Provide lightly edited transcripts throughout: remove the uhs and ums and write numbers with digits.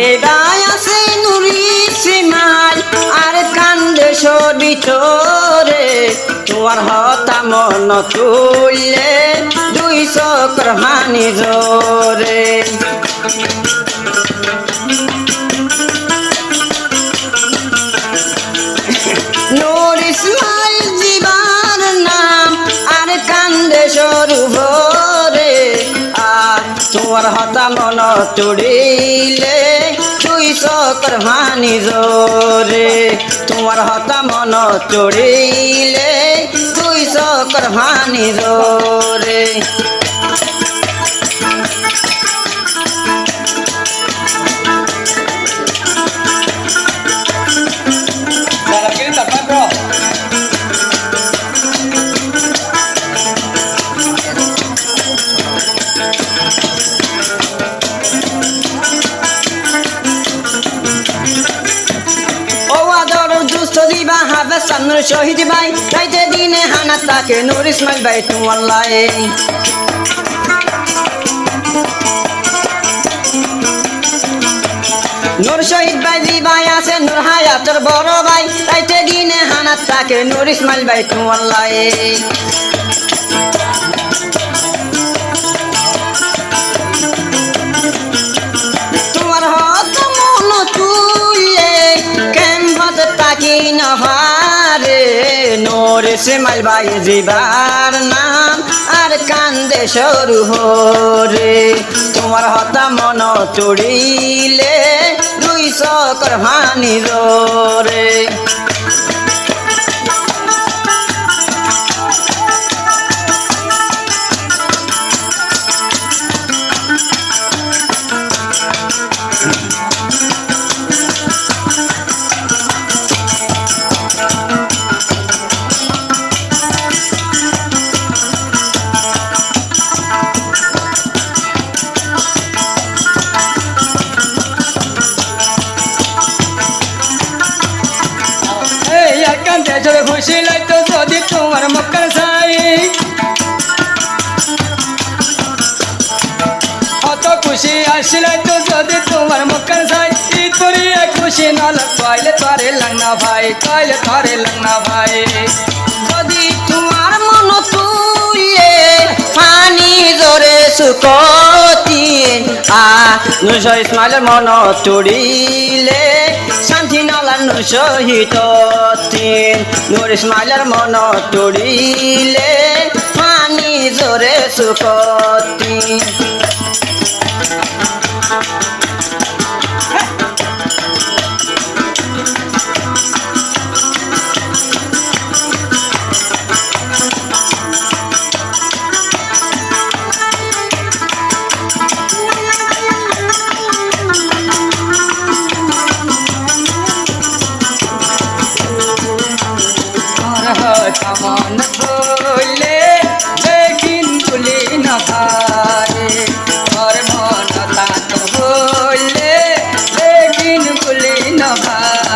বেড়ায় আছে নুরি সিমাই আর কান্দে ভিতরে তোমার হতা মন তুললে দুই চক্র হানি জোরে নূর ইসমাইল জীবার নাম আর কান্দে সরু ভরে আর তোমার হতা মন তুড়িলে দুই চক্র হানি জোরে তোমার হতা মন তুড়িলে দুই চক্র হানি জোরে নূর শহীদ ভাই রাইতে দিনে হানা তাকে নূর ইসমাইল ভাই তোমার লাই নূর শহীদ ভাই জি ভাই আছে নূর হায়াতের বড় ভাই রাইতে দিনে হানা তাকে নূর ইসমাইল ভাই তোমার লাই তোমার হত মন তুলে কেমন তাকি না নূর ইসমাইল ভাই জীবার নাম আর কান্দে সরু হরে তোমার হতা মন তুড়িলে দুই চক্র হানি জোরে খুশি লাগতো যদি তোমার মক্কার ছাই অত খুশি আসিল তো যদি তোমার মক্কার ছাই তোরি খুশি নল কইলে তোরে লাগনা ভাই কইলে তোরে লাগনা ভাই যদি তোমার মন তুলে পানি জোরে সুকতি নূর ইসমাইলের মন তুড়িলে শান্তি নালা নূর শহীদ নূর ইসমাইলের মন তুড়িলে পানি জোরে সুকতি কামন বলে দেখিন বলি না ভাই ওর মন তাত বলে দেখিন বলি না ভাই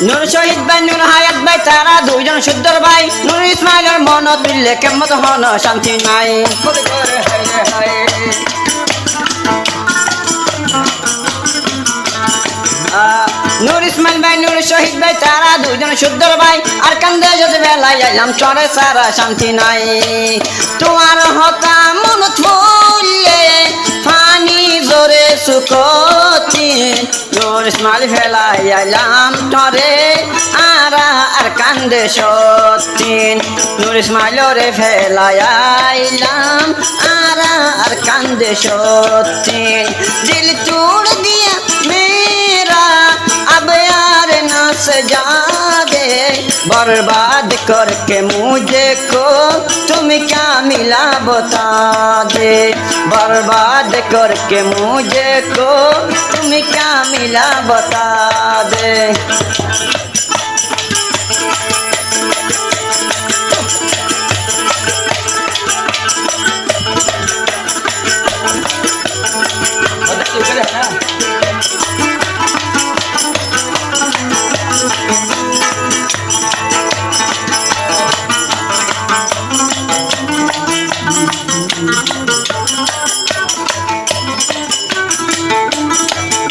নূর শহীদ ভাই নূর হায়াত ভাই তারা দুইজন শুদ্ধর ভাই নূর ইসমাইলের মন তুললে কেমত হন শান্তি নাই নূর ইসমাইল ভাই নূর শহীদ ভাই তারা দুইজন শুদ্ধর ভাই আর কান্দে যদি বেলায় আইলাম চরে সারা শান্তি নাই তোমার হতা মন তুললে পানি জোরে সুকতি নূর ইসমাইল ফেলাই আইলাম তরে আর কান্দে সত্যি নূর ইসমাইল রে ফেলাই আইলাম আর কান্দে সত্যি দিল তোড় দিয়া মেরা अब यार ना सजा दे बर्बाद करके मुझे को तुम क्या मिला बता दे बर्बाद करके मुझे को तुम क्या मिला बता दे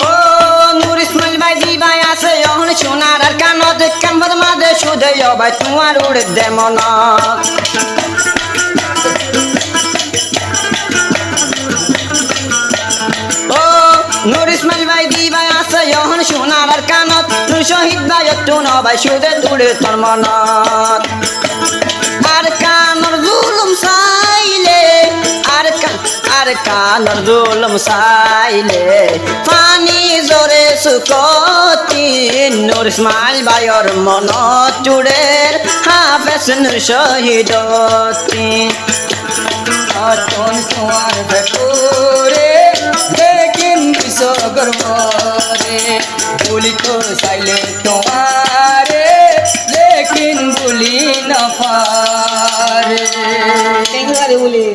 ও নূর ইসমাইল ভাই দি ভাই আছে অহন সোনার আর কানত কাম্বর মাঝে সুদে ভাই তোমার উড়ে দে মনত নূর ইসমাইল ভাই দি ভাই আছে অহন সোনার আর কানত নূর শহীদ ভাই একটু ন ভাই সুদে তুড়ে তোর মনত আর কানর জুলুম চাইলে আর কানর জুলুম চাইলে পানি জোরে সুকতি নূর ইসমাইল ভাইর মনত চুড়ের হাফেজ নূর শহীদতি আতন সোয়ার ভেতরে দেখিন বিশ্বগর মরে বলি তো চাইলে তোমারে লেকিন বলি না পারে বলি